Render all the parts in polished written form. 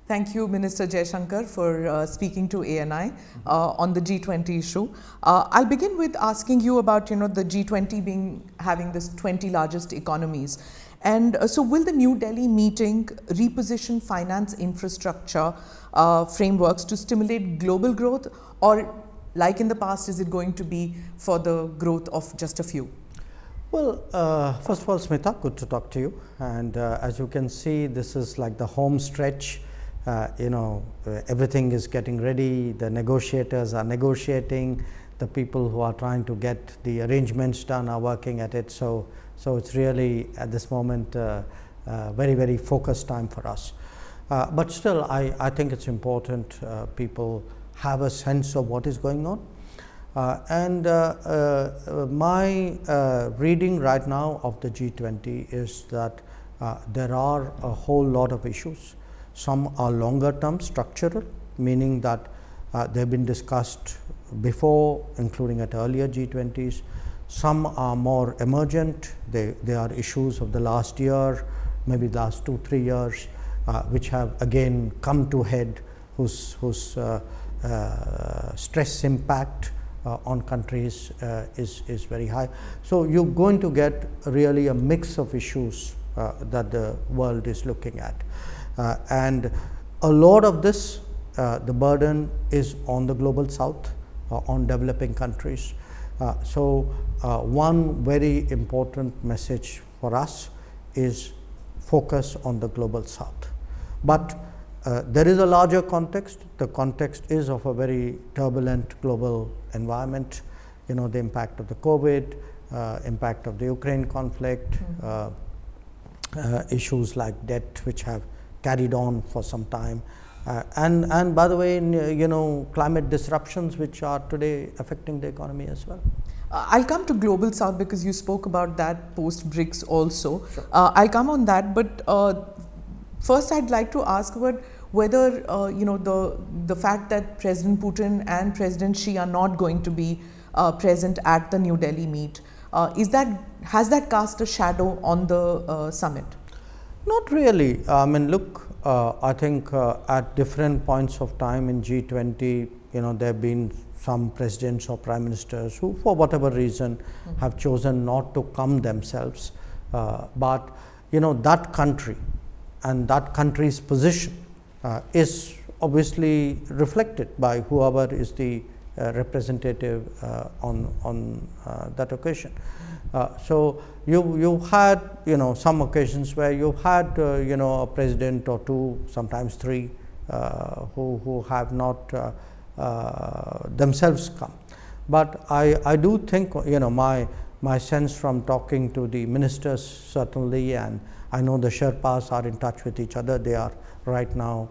Thank you, Minister Jaishankar, for speaking to ANI on the G20 issue. I'll begin with asking you about, the G20 having this 20 largest economies. And so will the New Delhi meeting reposition finance infrastructure frameworks to stimulate global growth, or like in the past, is it going to be for the growth of just a few? Well, first of all, Smita, good to talk to you. And as you can see, this is like the home stretch. Everything is getting ready. The negotiators are negotiating. The people who are trying to get the arrangements done are working at it. So it's really at this moment very, very focused time for us. But still, I think it's important people have a sense of what is going on. My reading right now of the G20 is that there are a whole lot of issues. Some are longer term structural, meaning that they've been discussed before, including at earlier G20s. Some are more emergent. They are issues of the last year, maybe the last 2-3 years, which have again come to head, whose stress impact on countries is very high. So you're going to get really a mix of issues that the world is looking at. And a lot of this, the burden is on the global south, on developing countries. One very important message for us is focus on the global south. But there is a larger context. The context is of a very turbulent global environment. The impact of the COVID, impact of the Ukraine conflict, issues like debt, which have carried on for some time, and by the way, climate disruptions, which are today affecting the economy as well. I'll come to global south because you spoke about that post BRICS also. Sure. I'll come on that, but first I'd like to ask about whether the fact that President Putin and President Xi are not going to be present at the New Delhi meet, has that cast a shadow on the summit? Not really. I mean, look, I think at different points of time in G20, there have been some presidents or prime ministers who, for whatever reason, have chosen not to come themselves. But that country and that country's position is obviously reflected by whoever is the representative on that occasion. So you had some occasions where you had a president or two, sometimes three, who have not themselves come. But I do think my sense from talking to the ministers certainly, and I know the Sherpas are in touch with each other. They are right now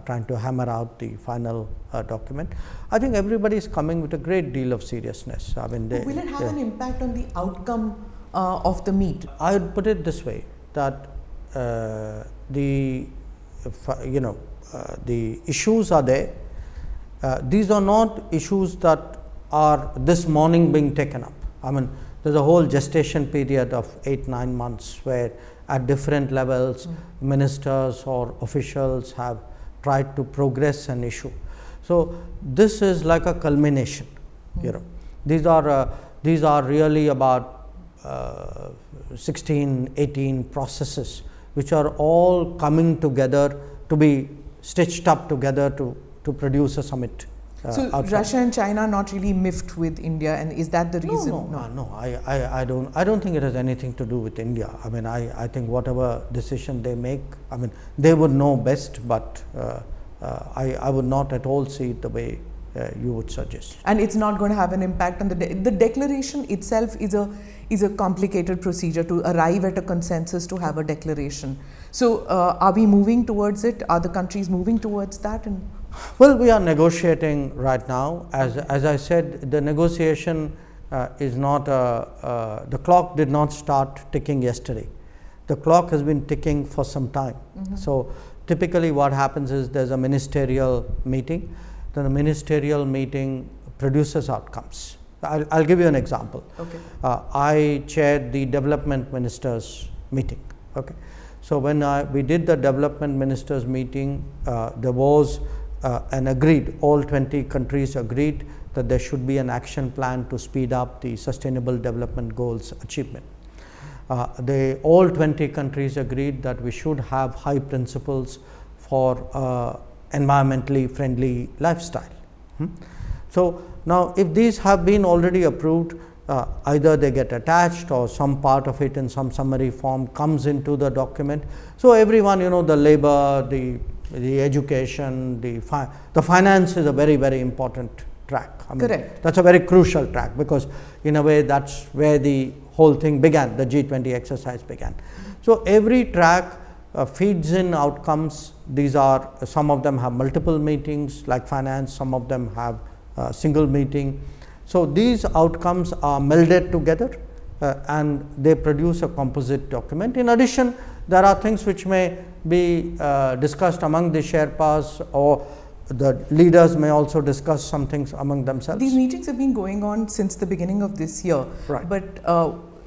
trying to hammer out the final document. I think everybody is coming with a great deal of seriousness. I mean, will it have an impact on the outcome of the meet? I would put it this way, that the issues are there. These are not issues that are this morning being taken up. I mean, there's a whole gestation period of 8-9 months where at different levels ministers or officials have tried to progress an issue. So this is like a culmination. These are really about 16-18 processes which are all coming together to be stitched up together to produce a summit. So outcome. Russia and China are not really miffed with India, and is that the reason? No. I don't think it has anything to do with India. I mean, I think whatever decision they make, I mean, they would know best, but I would not at all see it the way you would suggest. And it's not going to have an impact on the declaration itself is a complicated procedure to arrive at a consensus to have a declaration. So are we moving towards it? Are the countries moving towards that? Well, we are negotiating right now. As I said, the negotiation is not the clock did not start ticking yesterday. The clock has been ticking for some time. So typically what happens is there's a ministerial meeting. Then the ministerial meeting produces outcomes. I'll give you an example. Okay. I chaired the development ministers meeting. Okay. So when we did the development ministers meeting, there was an agreed, all 20 countries agreed that there should be an action plan to speed up the sustainable development goals achievement. All 20 countries agreed that we should have high principles for environmentally friendly lifestyle. So now if these have been already approved, either they get attached or some part of it in some summary form comes into the document. So everyone, the labor, the education, the finance is a very, very important track. Correct. That's a very crucial track, because in a way that's where the whole thing began, the G20 exercise began. So every track feeds in outcomes. These are, some of them have multiple meetings like finance, some of them have a single meeting. So these outcomes are melded together and they produce a composite document. In addition, there are things which may be discussed among the Sherpas, or the leaders may also discuss some things among themselves. These meetings have been going on since the beginning of this year. Right. But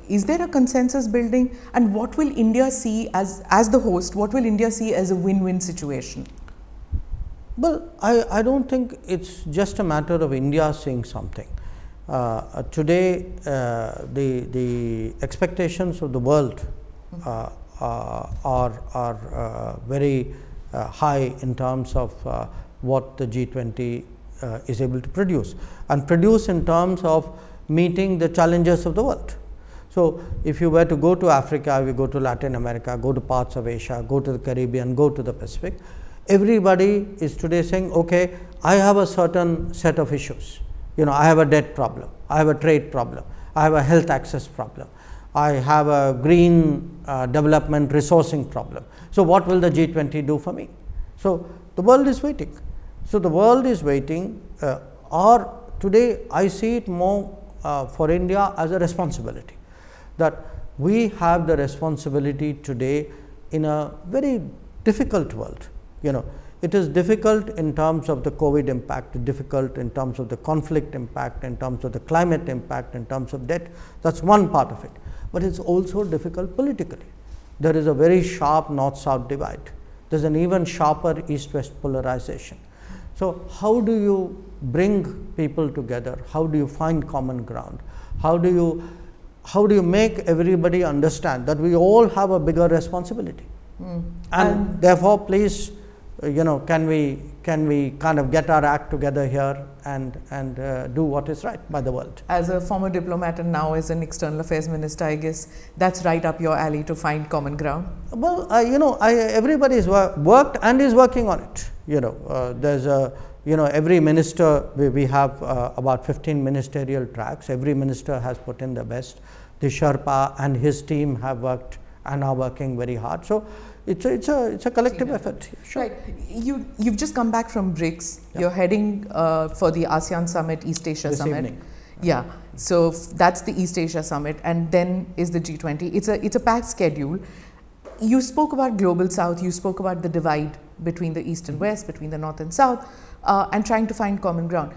is there a consensus building, and what will India see as the host? What will India see as a win-win situation? Well, I don't think it's just a matter of India seeing something. Today, the expectations of the world are very high in terms of what the G20 is able to produce, and produce in terms of meeting the challenges of the world. So if you were to go to Africa, you go to Latin America, go to parts of Asia, go to the Caribbean, go to the Pacific, everybody is today saying, okay, I have a certain set of issues. I have a debt problem, I have a trade problem, I have a health access problem, I have a green development resourcing problem. So what will the G20 do for me? So the world is waiting. So the world is waiting, or today I see it more for India as a responsibility, that we have the responsibility today in a very difficult world. It is difficult in terms of the COVID impact, difficult in terms of the conflict impact, in terms of the climate impact, in terms of debt. That's one part of it. But it's also difficult politically. There is a very sharp north-south divide. There's an even sharper east-west polarization. So how do you bring people together? How do you find common ground? How do you make everybody understand that we all have a bigger responsibility? And therefore, please, can we kind of get our act together here and do what is right by the world? As a former diplomat and now as an external affairs minister, I guess that's right up your alley to find common ground. Well, everybody has worked and is working on it. There's a, every minister, we have about 15 ministerial tracks. Every minister has put in their best. The Sherpa and his team have worked and are working very hard. So it's a collective effort. Sure. Right. You've just come back from BRICS. Yeah. You're heading for the ASEAN Summit, East Asia this Summit. Evening. Yeah. So that's the East Asia Summit, and then is the G20. It's a packed schedule. You spoke about Global South. You spoke about the divide between the East and West, between the North and South, and trying to find common ground.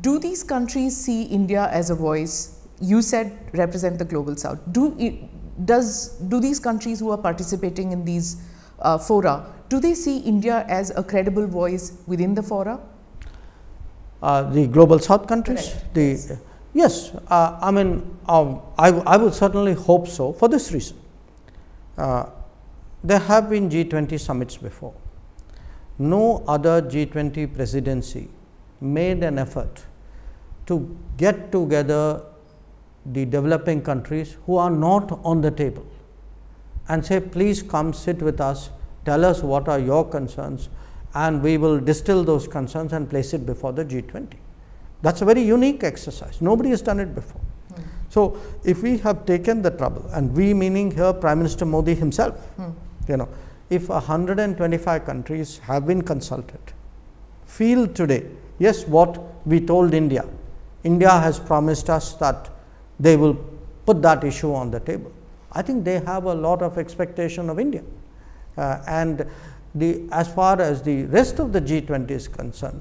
Do these countries see India as a voice? You said represent the Global South. Do these countries who are participating in these fora, do they see India as a credible voice within the fora? The Global South countries? Yes. I would certainly hope so, for this reason. There have been G20 summits before. No other G20 presidency made an effort to get together the developing countries who are not on the table and say, please come sit with us, tell us what are your concerns, and we will distill those concerns and place it before the G20. That's a very unique exercise. Nobody has done it before. So if we have taken the trouble, and we meaning here Prime Minister Modi himself, if 125 countries have been consulted, feel today, yes, what we told India has promised us that they will put that issue on the table. I think they have a lot of expectation of India. And as far as the rest of the G20 is concerned,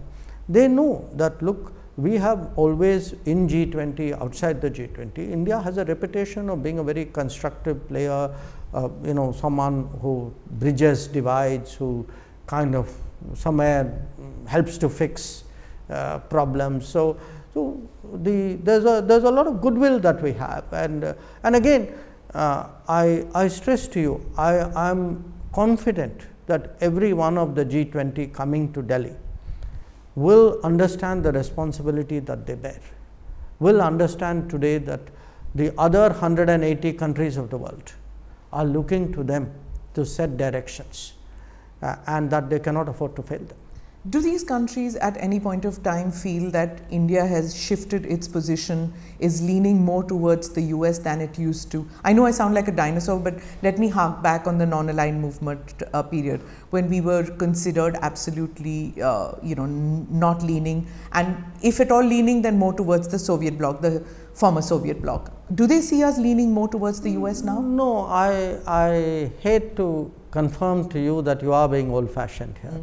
they know that, look, we have always in G20, outside the G20, India has a reputation of being a very constructive player, someone who bridges divides, who kind of somewhere helps to fix problems. So there's a lot of goodwill that we have, and again I stress to you, I am confident that every one of the G20 coming to Delhi will understand the responsibility that they bear, will understand today that the other 180 countries of the world are looking to them to set directions, and that they cannot afford to fail them. Do these countries at any point of time feel that India has shifted its position, is leaning more towards the US than it used to? I know I sound like a dinosaur, but let me hark back on the non-aligned movement period, when we were considered absolutely, not leaning, and if at all leaning, then more towards the Soviet bloc, the former Soviet bloc. Do they see us leaning more towards the US now? No, I hate to confirm to you that you are being old-fashioned here.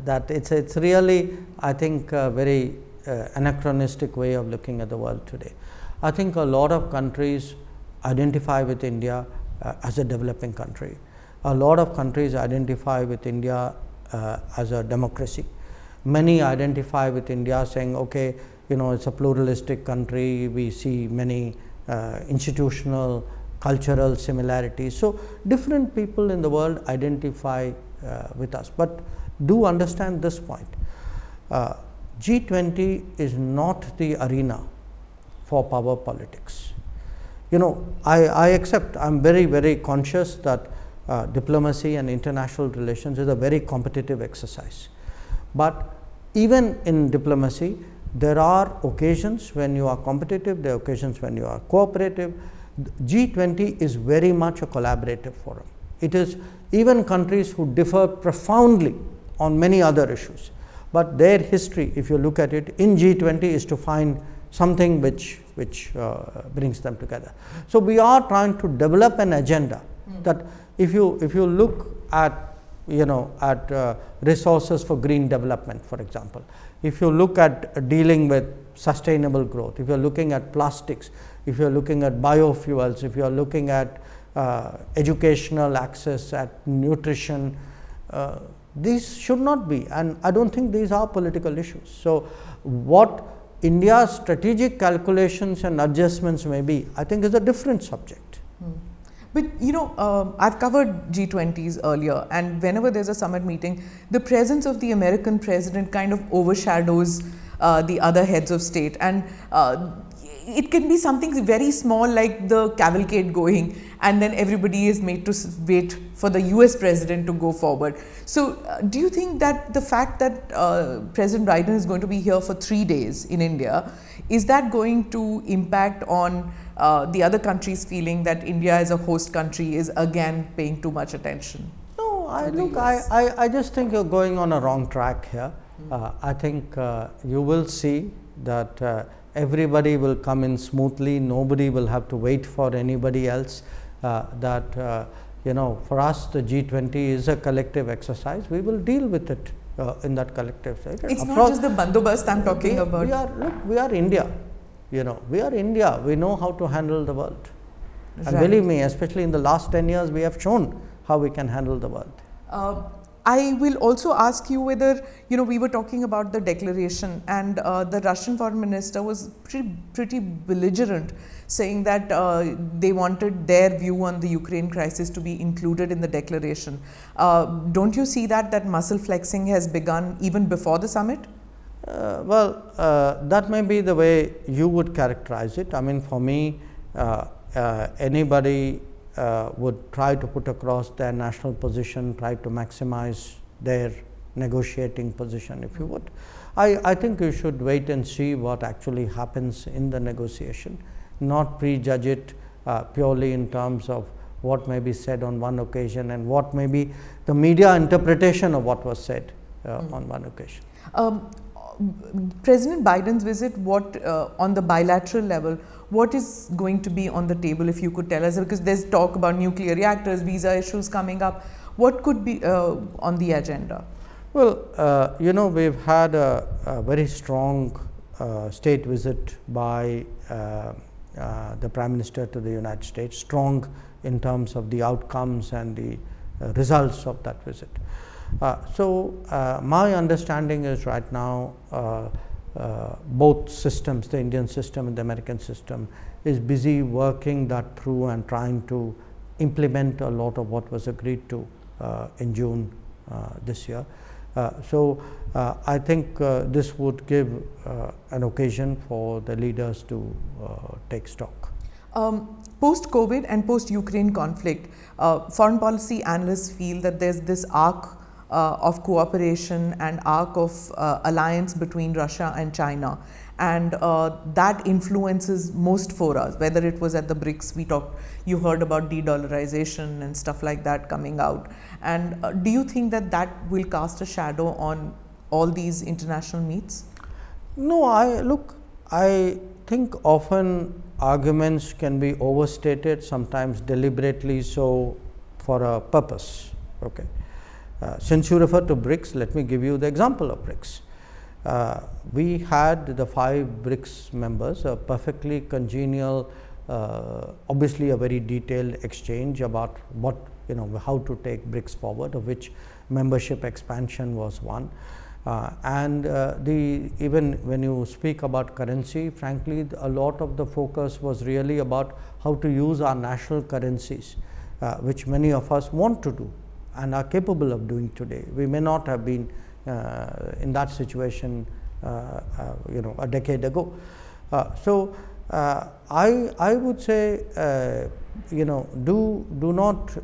That it's really, I think, a very anachronistic way of looking at the world today. I think a lot of countries identify with India as a developing country. A lot of countries identify with India as a democracy. Many identify with India saying, okay, it's a pluralistic country, we see many institutional, cultural similarities. So different people in the world identify with us. But do understand this point, G20 is not the arena for power politics. I accept, I am very, very conscious that diplomacy and international relations is a very competitive exercise. But even in diplomacy, there are occasions when you are competitive, there are occasions when you are cooperative. G20 is very much a collaborative forum. It is even countries who differ profoundly on many other issues, but their history, if you look at it in G20, is to find something which brings them together. So we are trying to develop an agenda that if you look at resources for green development, for example, if you look at dealing with sustainable growth, if you are looking at plastics, if you are looking at biofuels, if you are looking at educational access, at nutrition, these should not be, and I don't think these are political issues. So what India's strategic calculations and adjustments may be, I think, is a different subject. But I've covered G20s earlier, and whenever there's a summit meeting, the presence of the American president kind of overshadows the other heads of state, and it can be something very small like the cavalcade going, and then everybody is made to wait for the US president to go forward. So do you think that the fact that President Biden is going to be here for 3 days in India, is that going to impact on the other countries feeling that India as a host country is again paying too much attention? No, I just think you're going on a wrong track here. I think you will see that everybody will come in smoothly, nobody will have to wait for anybody else, for us the G20 is a collective exercise, we will deal with it in that collective side. It's not just the bandobast I'm talking about. We are India, we are India, we know how to handle the world. Right. And believe me, especially in the last 10 years, we have shown how we can handle the world. I will also ask you whether, we were talking about the declaration, and the Russian foreign minister was pretty belligerent, saying that they wanted their view on the Ukraine crisis to be included in the declaration. Don't you see that muscle flexing has begun even before the summit? That may be the way you would characterize it. I mean, for me, anybody would try to put across their national position, try to maximize their negotiating position, if you would. I think you should wait and see what actually happens in the negotiation, not prejudge it purely in terms of what may be said on one occasion and what may be the media interpretation of what was said on one occasion. President Biden's visit, on the bilateral level, what is going to be on the table, if you could tell us, because there's talk about nuclear reactors, visa issues coming up. What could be on the agenda? Well, we've had a very strong state visit by the Prime Minister to the United States, strong in terms of the outcomes and the results of that visit. So my understanding is right now both systems, the Indian system and the American system, is busy working that through and trying to implement a lot of what was agreed to in June this year. So I think this would give an occasion for the leaders to take stock. Post-COVID and post-Ukraine conflict, foreign policy analysts feel that there's this arc of cooperation and arc of alliance between Russia and China, and that influences most forums. Whether it was at the BRICS, you heard about de-dollarization and stuff like that coming out. And do you think that that will cast a shadow on all these international meets? No, I think often arguments can be overstated, sometimes deliberately so, for a purpose. Okay. Since you refer to BRICS, let me give you the example of BRICS. We had the 5 BRICS members, a perfectly congenial, obviously a very detailed exchange about what, how to take BRICS forward, of which membership expansion was one. And even when you speak about currency, frankly, a lot of the focus was really about how to use our national currencies, which many of us want to do and are capable of doing today. We may not have been in that situation, a decade ago. So I would say, do not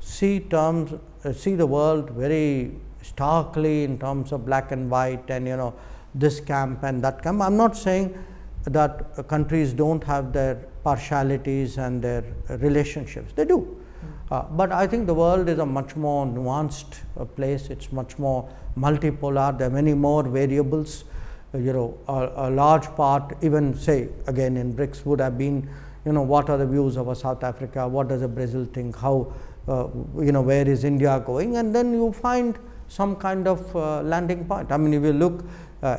see the world very starkly in terms of black and white and this camp and that camp. I'm not saying that countries don't have their partialities and their relationships. They do. But I think the world is a much more nuanced place. It's much more multipolar. There are many more variables. A large part, even say again in BRICS, would have been, what are the views of South Africa? What does Brazil think? How, where is India going? And then you find some kind of landing point. I mean, if you look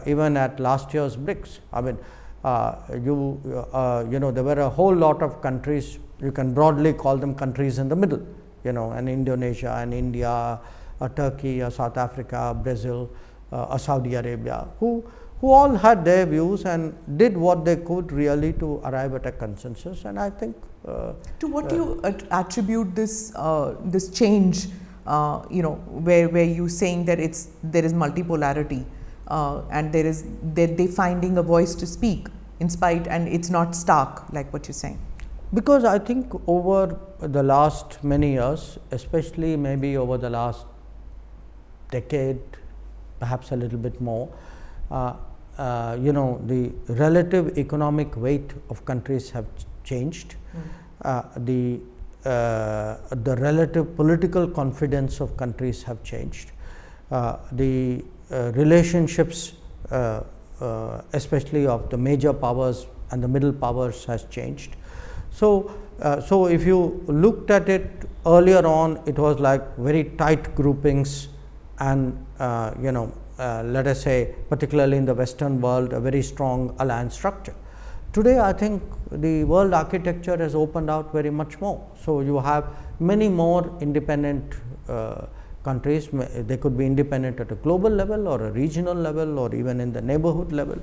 even at last year's BRICS, I mean, there were a whole lot of countries. You can broadly call them countries in the middle, and Indonesia and India, Turkey, South Africa, Brazil, Saudi Arabia, who all had their views and did what they could really to arrive at a consensus. And I think to what do you attribute this this change? Where you saying that there is multipolarity and they're finding a voice to speak in spite, and it's not stark like what you're saying. Because I think over the last many years, especially maybe over the last decade, perhaps a little bit more, the relative economic weight of countries have changed. The relative political confidence of countries have changed. The relationships, especially of the major powers and the middle powers, has changed. So if you looked at it earlier on, it was like very tight groupings and, let us say, particularly in the Western world, a very strong alliance structure. Today, I think the world architecture has opened out very much more. So you have many more independent countries. They could be independent at a global level or a regional level or even in the neighborhood level.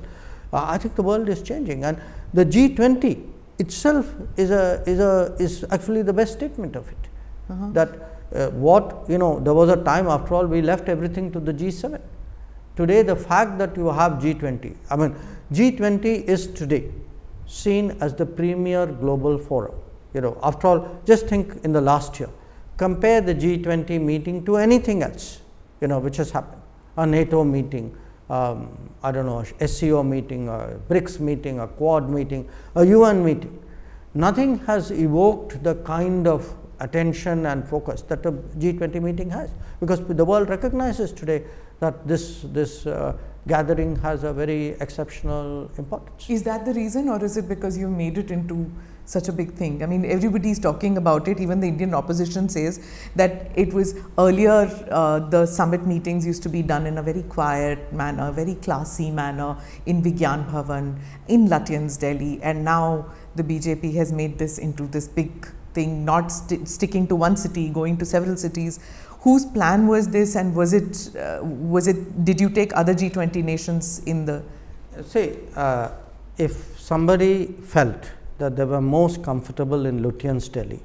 I think the world is changing, and the G20 itself is actually the best statement of it. That there was a time, after all, we left everything to the G7. Today, the fact that you have G20, I mean, G20 is today seen as the premier global forum. After all, just think in the last year, compare the G20 meeting to anything else, which has happened, a NATO meeting, I don't know, a SCO meeting, a BRICS meeting, a Quad meeting, a UN meeting. Nothing has evoked the kind of attention and focus that a G20 meeting has, because the world recognizes today that this gathering has a very exceptional importance. Is that the reason, or is it because you made it into such a big thing? I mean, everybody is talking about it. Even the Indian opposition says that it was earlier, the summit meetings used to be done in a very quiet manner, very classy manner in Vigyan Bhavan, in Lutyens, Delhi, and now the BJP has made this into this big thing, not sticking to one city, going to several cities. Whose plan was this, and did you take other G20 nations in the? See, if somebody felt that they were most comfortable in Lutyens Delhi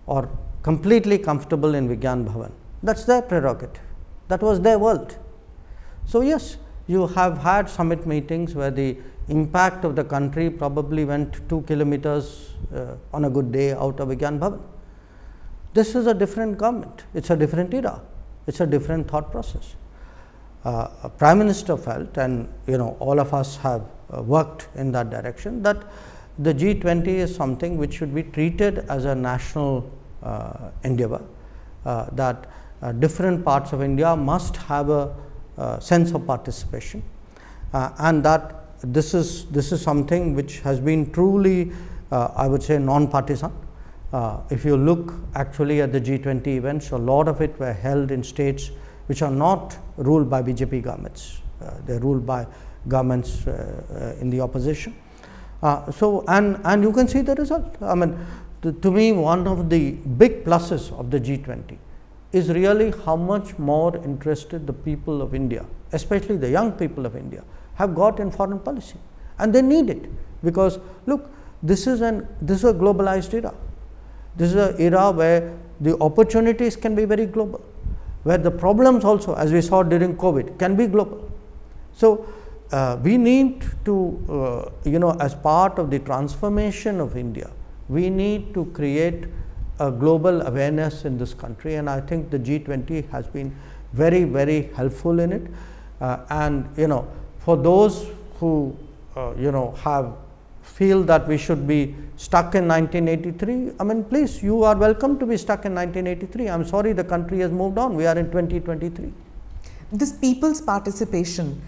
or completely comfortable in Vigyan Bhavan, that's their prerogative. That was their world. So yes, you have had summit meetings where the impact of the country probably went 2 kilometers on a good day out of Vigyan Bhavan. This is a different government, it's a different era, it's a different thought process. A Prime Minister felt, and all of us have worked in that direction, that the G20 is something which should be treated as a national endeavor, that different parts of India must have a sense of participation, and that this is something which has been truly, I would say, non-partisan. If you look actually at the G20 events, a lot of it were held in states which are not ruled by BJP governments. They are ruled by governments in the opposition. And you can see the result. I mean, to me, one of the big pluses of the G20 is really how much more interested the people of India, especially the young people of India, have got in foreign policy, and they need it, because look, this is a globalized era. This is an era where the opportunities can be very global, where the problems also, as we saw during COVID, can be global. So we need to, as part of the transformation of India, we need to create a global awareness in this country, and I think the G20 has been very, very helpful in it. And for those who feel that we should be stuck in 1983, I mean, please, you are welcome to be stuck in 1983. I'm sorry, the country has moved on. We are in 2023. This people's participation,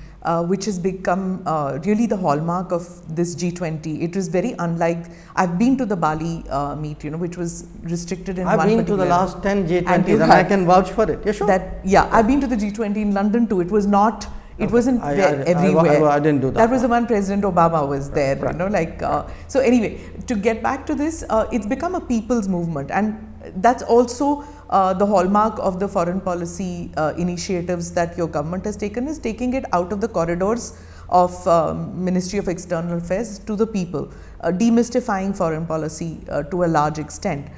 which has become really the hallmark of this G20, it was very unlike. I've been to the Bali meet, which was restricted in. I've been to the last 10 G20s, and I can vouch for it. Yeah, sure. I've been to the G20 in London too. It was not. It wasn't everywhere. I didn't do that. That was the one President Obama was there, right. So anyway, to get back to this, it's become a people's movement, and that's also the hallmark of the foreign policy initiatives that your government has taken, is taking it out of the corridors of Ministry of External Affairs to the people, demystifying foreign policy to a large extent.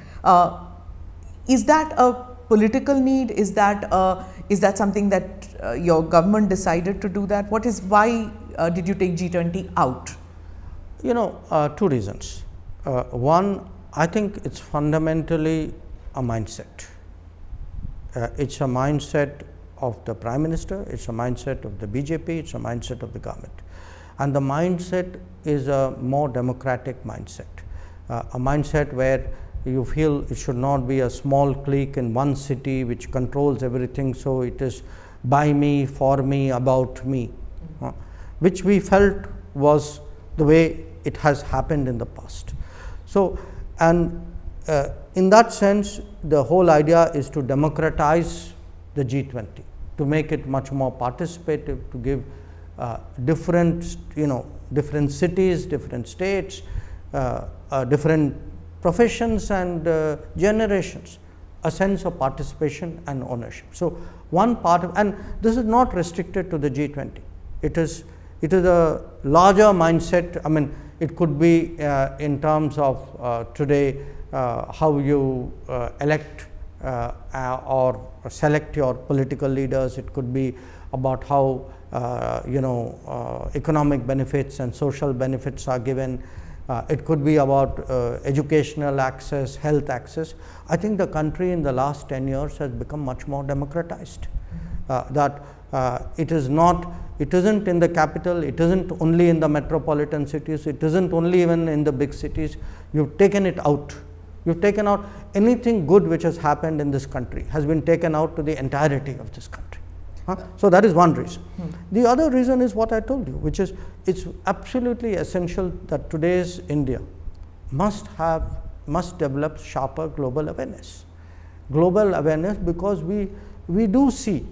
Is that a political need? Is that something that your government decided to do that? Why did you take G20 out? Two reasons. One, I think it's fundamentally a mindset. It's a mindset of the Prime Minister, it's a mindset of the BJP, it's a mindset of the government. And the mindset is a more democratic mindset, a mindset where you feel it should not be a small clique in one city which controls everything, so it is by me, for me, about me, which we felt was the way it has happened in the past. So, and in that sense, the whole idea is to democratize the G20, to make it much more participative, to give different cities, different states, different professions and generations a sense of participation and ownership. So one part of, and this is not restricted to the G20. It is a larger mindset. I mean, it could be in terms of today how you elect or select your political leaders. It could be about how economic benefits and social benefits are given. It could be about educational access, health access. I think the country in the last 10 years has become much more democratized. It isn't in the capital, it isn't only in the metropolitan cities, it isn't only even in the big cities. You've taken it out. You've taken out anything good which has happened in this country has been taken out to the entirety of this country. So that is one reason. The other reason is what I told you, which is it's absolutely essential that today's India must develop sharper global awareness. Global awareness, because we do see,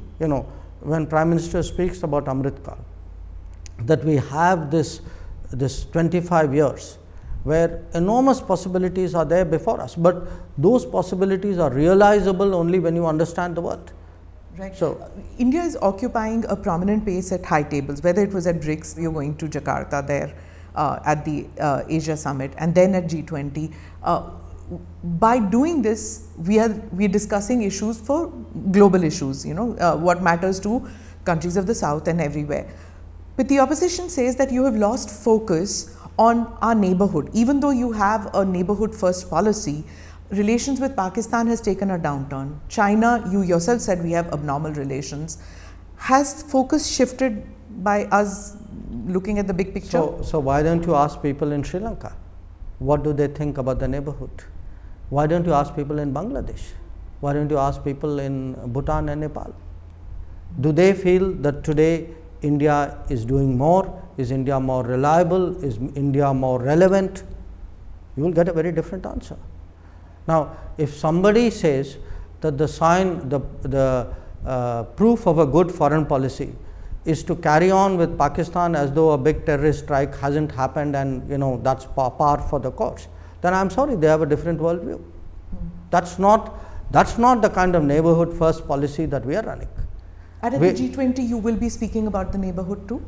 when Prime Minister speaks about Amrit Kal, that we have this 25 years where enormous possibilities are there before us, but those possibilities are realizable only when you understand the world. Right. So, India is occupying a prominent place at high tables, whether it was at BRICS, you're going to Jakarta there at the Asia Summit, and then at G20. By doing this, we are discussing issues for global issues, what matters to countries of the South and everywhere. But the opposition says that you have lost focus on our neighborhood. Even though you have a neighborhood first policy, relations with Pakistan has taken a downturn. China, you yourself said we have abnormal relations. Has focus shifted by us looking at the big picture? So why don't you ask people in Sri Lanka? What do they think about the neighborhood? Why don't you ask people in Bangladesh? Why don't you ask people in Bhutan and Nepal? Do they feel that today India is doing more? Is India more reliable? Is India more relevant? You will get a very different answer. Now, if somebody says that the proof of a good foreign policy is to carry on with Pakistan as though a big terrorist strike hasn't happened and that's par for the course, then I'm sorry, they have a different worldview. That's not the kind of neighborhood first policy that we are running. And at the G20, you will be speaking about the neighborhood too?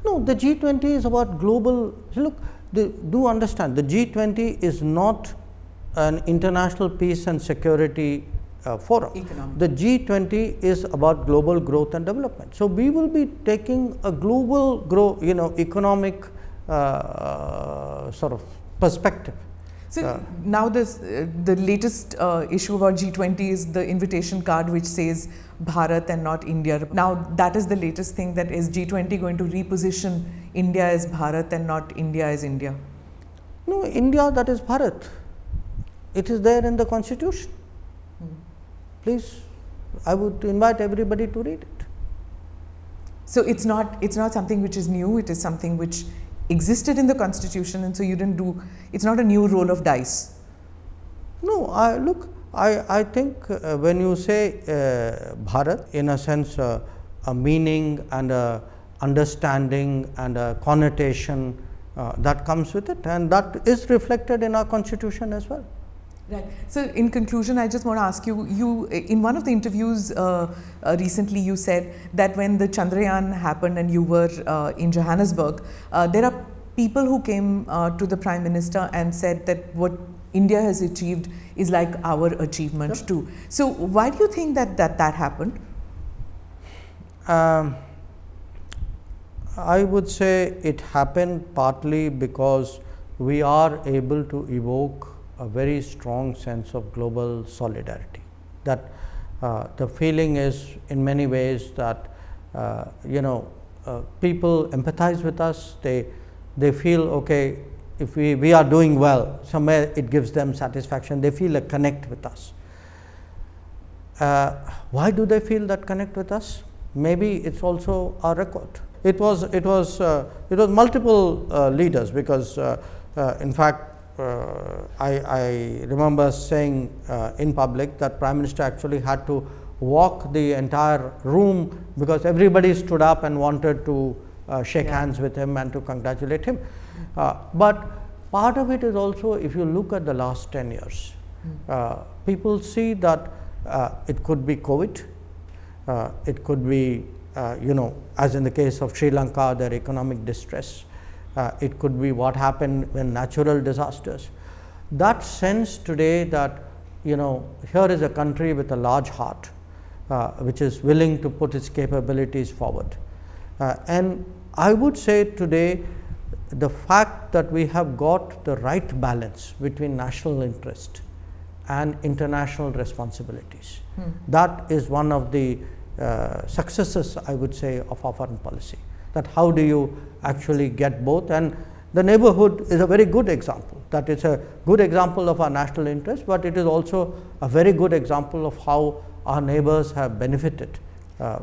No, the G20 is about global. Look, do understand, the G20 is not an international peace and security forum. Economic. The G20 is about global growth and development. So we will be taking a global economic sort of perspective. So now the latest issue about G20 is the invitation card which says Bharat and not India. Now that is the latest thing, that is G20 going to reposition India as Bharat and not India as India? No, India, that is Bharat. It is there in the constitution. Please, I would invite everybody to read it. So it's not something which is new, it is something which existed in the constitution, and so you didn't do, it's not a new roll of dice. No, I think when you say Bharat, in a sense a meaning and a understanding and a connotation that comes with it, and that is reflected in our constitution as well. Right. So in conclusion, I just want to ask you in one of the interviews recently, you said that when the Chandrayaan happened and you were in Johannesburg, there are people who came to the Prime Minister and said that what India has achieved is like our achievement too. So why do you think that happened? I would say it happened partly because we are able to evoke a very strong sense of global solidarity. That the feeling is in many ways that people empathize with us. They feel, okay, if we are doing well, somewhere it gives them satisfaction. They feel a connect with us. Why do they feel that connect with us? Maybe it's also our record. It was multiple leaders, because in fact I remember saying in public that Prime Minister actually had to walk the entire room because everybody stood up and wanted to shake hands with him and to congratulate him. But part of it is also, if you look at the last 10 years, people see that it could be COVID, it could be as in the case of Sri Lanka, their economic distress. It could be what happened when natural disasters. That sense today that here is a country with a large heart, which is willing to put its capabilities forward. And I would say today, the fact that we have got the right balance between national interest and international responsibilities, that is one of the successes, I would say, of our foreign policy. That how do you actually get both, and the neighborhood is a very good example. That is a good example of our national interest, but it is also a very good example of how our neighbors have benefited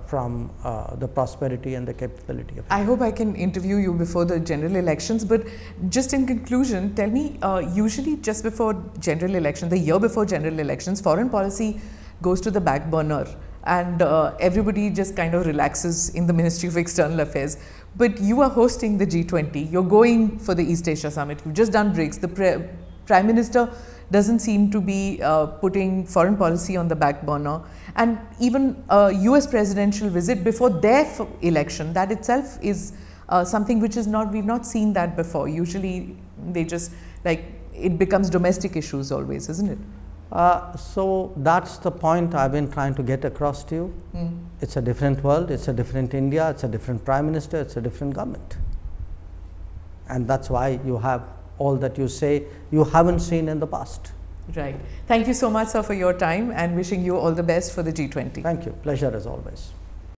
from the prosperity and the capability of India. I hope I can interview you before the general elections, but just in conclusion, tell me, usually just before general election, the year before general elections, foreign policy goes to the back burner and everybody just kind of relaxes in the Ministry of External Affairs. But you are hosting the G20, you're going for the East Asia Summit, you've just done BRICS. The Prime Minister doesn't seem to be putting foreign policy on the back burner, and even a US presidential visit before their election, that itself is something which is not, we've not seen that before. Usually they just it becomes domestic issues always, isn't it? So that's the point I've been trying to get across to you. It's a different world, it's a different India, it's a different Prime Minister, it's a different government. And that's why you have all that you say you haven't seen in the past. Right. Thank you so much, sir, for your time, and wishing you all the best for the G20. Thank you. Pleasure as always.